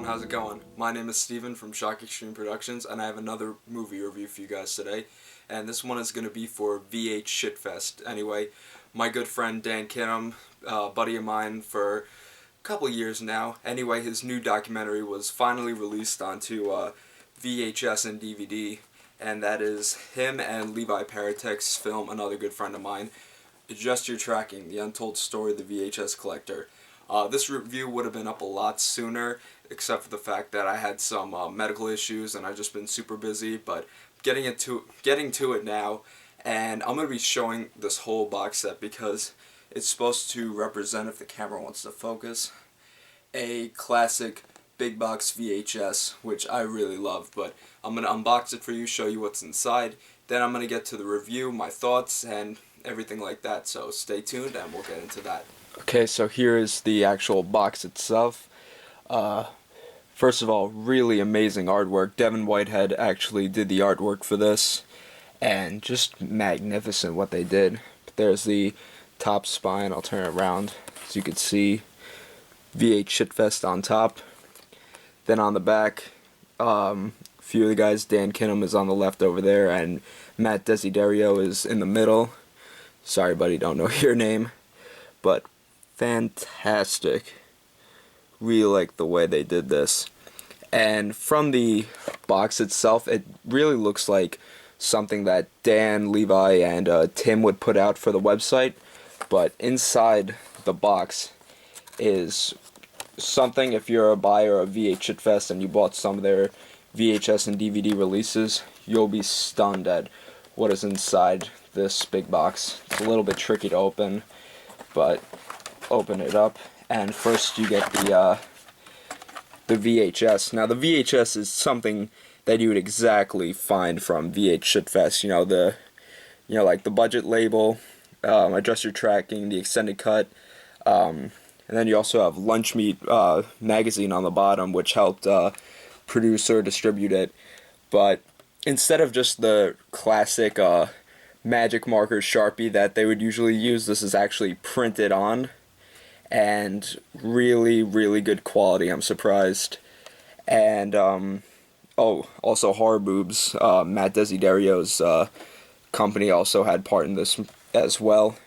how's it going? My name is Steven from Shock Extreme Productions, and I have another movie review for you guys today. And this one is going to be for VHShitfest. Anyway, my good friend Dan Kinem, buddy of mine for a couple years now. Anyway, his new documentary was finally released onto VHS and DVD, and that is him and Levi Peritec's film, another good friend of mine, Adjust Your Tracking, the Untold Story of the VHS Collector. This review would have been up a lot sooner, except for the fact that I had some medical issues and I've just been super busy, but getting to it now, and I'm going to be showing this whole box set because it's supposed to represent, if the camera wants to focus, a classic big box VHS, which I really love. But I'm going to unbox it for you, show you what's inside, then I'm going to get to the review, my thoughts, and everything like that, so stay tuned and we'll get into that. Okay, so here is the actual box itself. First of all, really amazing artwork. Devin Whitehead actually did the artwork for this, and just magnificent what they did. There's the top spine. I'll turn it around so you can see VHShitfest on top. Then on the back, a few of the guys, Dan Kinem is on the left over there, and Matt Desiderio is in the middle. Sorry buddy, don't know your name, but fantastic. Really like the way they did this. And from the box itself, it really looks like something that Dan, Levi, and Tim would put out for the website. But inside the box is something, if you're a buyer of VHShitfest and you bought some of their VHS and DVD releases, you'll be stunned at what is inside this big box. It's a little bit tricky to open, but open it up, and first you get the VHS. Now the VHS is something that you would exactly find from VHShitfest. Like the budget label, Adjust Your Tracking, the extended cut, and then you also have Lunch Meat magazine on the bottom, which helped produce or distribute it. But instead of just the classic magic marker Sharpie that they would usually use, this is actually printed on, and really, really good quality. I'm surprised. And also Horror Boobs, Matt Desiderio's company, also had part in this as well.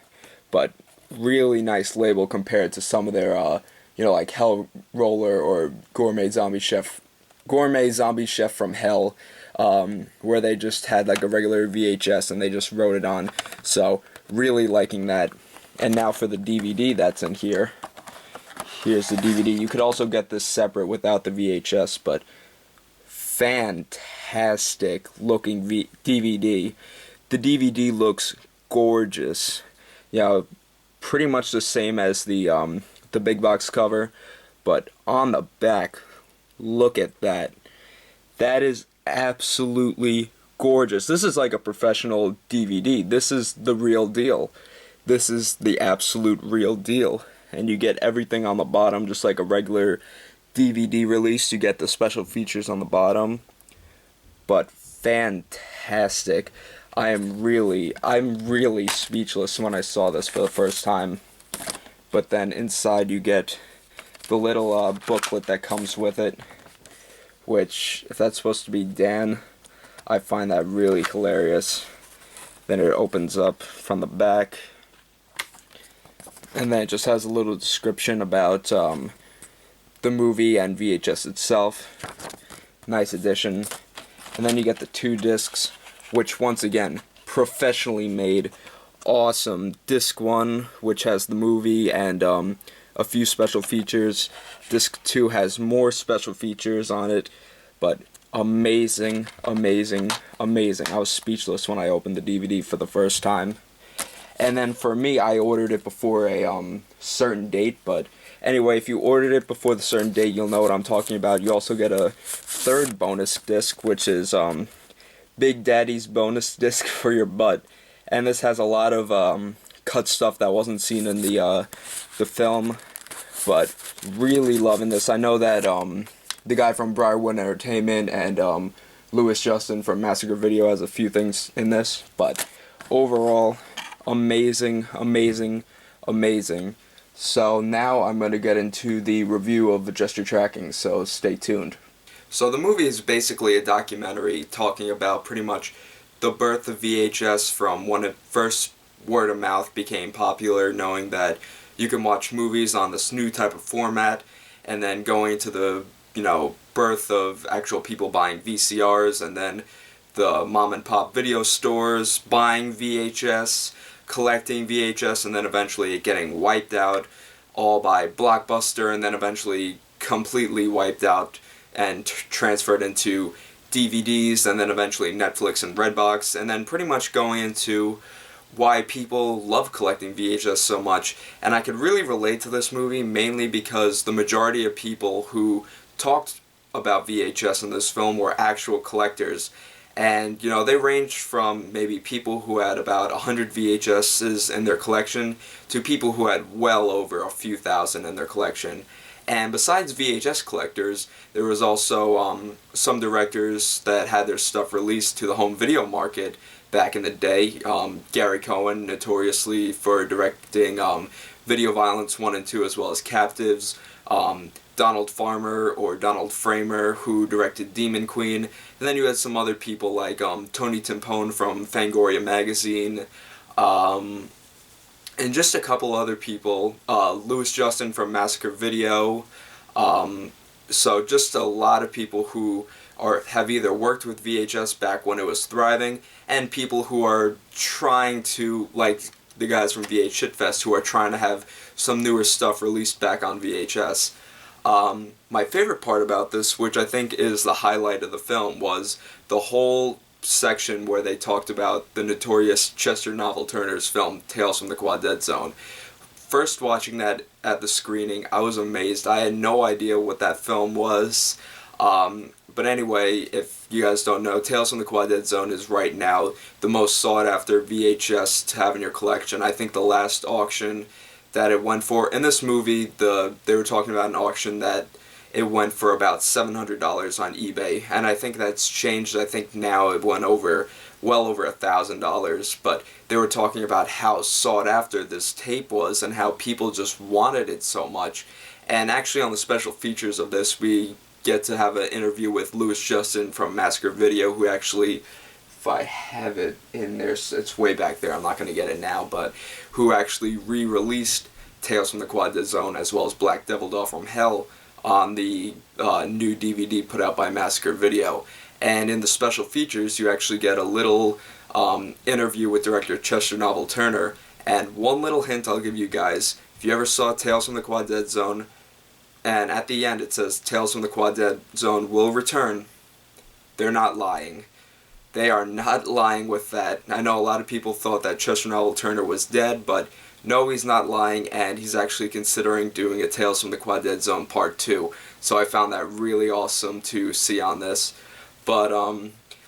But really nice label compared to some of their like Hell Roller or Gourmet Zombie Chef from Hell, where they just had like a regular VHS and they just wrote it on. So really liking that. And now for the DVD that's in here. Here's the DVD. You could also get this separate without the VHS, but fantastic looking DVD. The DVD looks gorgeous. Pretty much the same as the big box cover, but on the back, look at that. That is absolutely gorgeous. This is like a professional DVD. This is the real deal. This is the absolute real deal. And you get everything on the bottom, just like a regular DVD release. You get the special features on the bottom. But fantastic. I'm really speechless when I saw this for the first time. But then inside you get the little booklet that comes with it, which, if that's supposed to be Dan, I find that really hilarious. Then it opens up from the back, and then it just has a little description about the movie and VHS itself. Nice addition. And then you get the 2 discs, which once again, professionally made. Awesome. Disc 1, which has the movie and a few special features. Disc 2 has more special features on it, but amazing, amazing, amazing. I was speechless when I opened the DVD for the first time. And then for me, I ordered it before a certain date, but anyway, if you ordered it before the certain date, you'll know what I'm talking about. You also get a 3rd bonus disc, which is Big Daddy's bonus disc for your butt. And this has a lot of cut stuff that wasn't seen in the film, but really loving this. I know that the guy from Briarwood Entertainment and Louis Justin from Massacre Video has a few things in this, but overall, amazing, amazing, amazing. So now I'm going to get into the review of Adjust Your Tracking, so stay tuned. So the movie is basically a documentary talking about pretty much the birth of VHS from when it first word of mouth became popular, knowing that you can watch movies on this new type of format, and then going to the, birth of actual people buying VCRs, and then the mom and pop video stores buying VHS, collecting VHS, and then eventually it getting wiped out all by Blockbuster, and then eventually completely wiped out and transferred into DVDs, and then eventually Netflix and Redbox, and then pretty much going into why people love collecting VHS so much. And I could really relate to this movie mainly because the majority of people who talked about VHS in this film were actual collectors. And, they ranged from maybe people who had about 100 VHSs in their collection to people who had well over a few thousand in their collection. And besides VHS collectors, there was also some directors that had their stuff released to the home video market back in the day. Gary Cohen, notoriously for directing Video Violence 1 and 2 as well as Captives. Donald Farmer or Donald Framer, who directed Demon Queen. And then you had some other people like Tony Timpone from Fangoria magazine, and just a couple other people. Louis Justin from Massacre Video. So just a lot of people who have either worked with VHS back when it was thriving, and people who are trying to, like the guys from VHShitfest, who are trying to have some newer stuff released back on VHS. My favorite part about this, which I think is the highlight of the film, was the whole section where they talked about the notorious Chester Novel Turner's film, Tales from the Quad Dead Zone. First watching that at the screening, I was amazed. I had no idea what that film was. But anyway, if you guys don't know, Tales from the Quad Dead Zone is right now the most sought after VHS to have in your collection. I think the last auction that it went for in this movie, they were talking about an auction that it went for about $700 on eBay, and I think that's changed. I think now it went well over $1,000, but they were talking about how sought after this tape was and how people just wanted it so much. And actually on the special features of this, we get to have an interview with Louis Justin from Massacre Video, who actually, if I have it in there, it's way back there, I'm not going to get it now, but who actually re-released Tales from the Quad Dead Zone as well as Black Devil Doll from Hell on the new DVD put out by Massacre Video. And in the special features, you actually get a little interview with director Chester Novel Turner. And one little hint I'll give you guys, if you ever saw Tales from the Quad Dead Zone, and at the end it says Tales from the Quad Dead Zone will return, they're not lying. They are not lying with that. I know a lot of people thought that Chester Novel Turner was dead, but no, he's not lying, and he's actually considering doing a Tales from the Quad Dead Zone Part 2. So I found that really awesome to see on this. But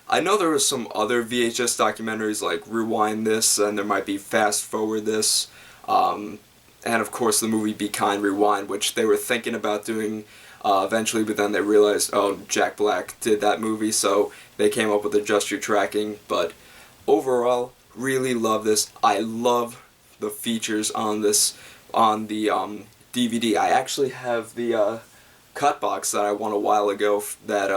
I know there was some other VHS documentaries like Rewind This, and there might be Fast Forward This, and of course the movie Be Kind Rewind, which they were thinking about doing eventually, but then they realized, oh, Jack Black did that movie, so they came up with Adjust Your Tracking. But overall, really love this. I love the features on this, on the DVD. I actually have the cut box that I won a while ago that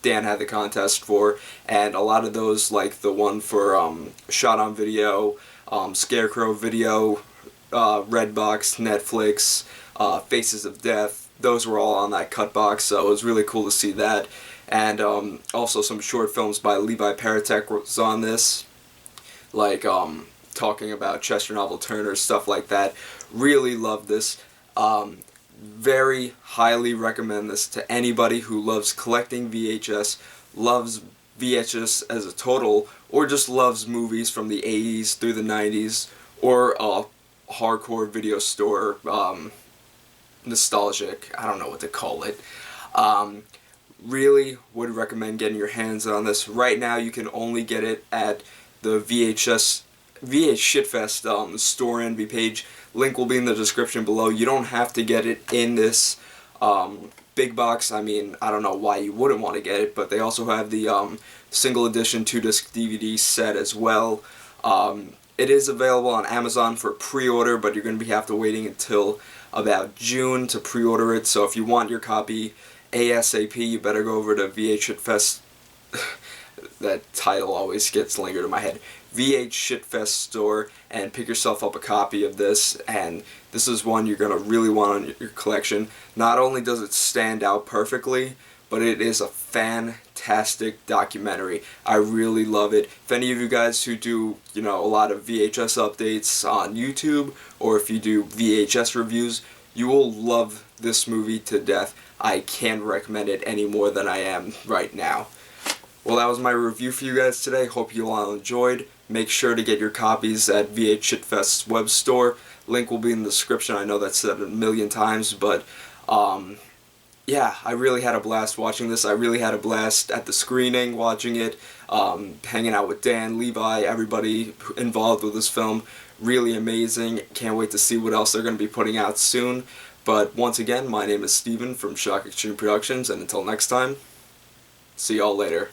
Dan had the contest for, and a lot of those, like the one for Shot on Video, Scarecrow Video, Redbox, Netflix, Faces of Death, those were all on that cut box, so it was really cool to see that. And also some short films by Levi Peritec was on this, like talking about Chester Novel Turner, stuff like that. Really love this. Very highly recommend this to anybody who loves collecting VHS, loves VHS as a total, or just loves movies from the 80s through the 90s, or a hardcore video store, nostalgic, I don't know what to call it. Really would recommend getting your hands on this. Right now you can only get it at the VHShitfest store NB page. Link will be in the description below. You don't have to get it in this big box. I mean, I don't know why you wouldn't want to get it, but they also have the single edition 2-disc DVD set as well. It is available on Amazon for pre-order, but you're going to have to waiting until about June to pre-order it. So if you want your copy ASAP, you better go over to VHShitfest. That title always gets lingered in my head. VHShitfest store and pick yourself up a copy of this. And this is one you're going to really want on your collection. Not only does it stand out perfectly, but it is a fantastic documentary. I really love it. If any of you guys who do, a lot of VHS updates on YouTube, or if you do VHS reviews, you will love this movie to death. I can't recommend it any more than I am right now. Well, that was my review for you guys today. Hope you all enjoyed. Make sure to get your copies at VHShitfest's web store. Link will be in the description. I know that's said a million times, but yeah, I really had a blast watching this. I really had a blast at the screening watching it, hanging out with Dan, Levi, everybody involved with this film. Really amazing. Can't wait to see what else they're going to be putting out soon. But once again, my name is Steven from Shock Extreme Productions, and until next time, see y'all later.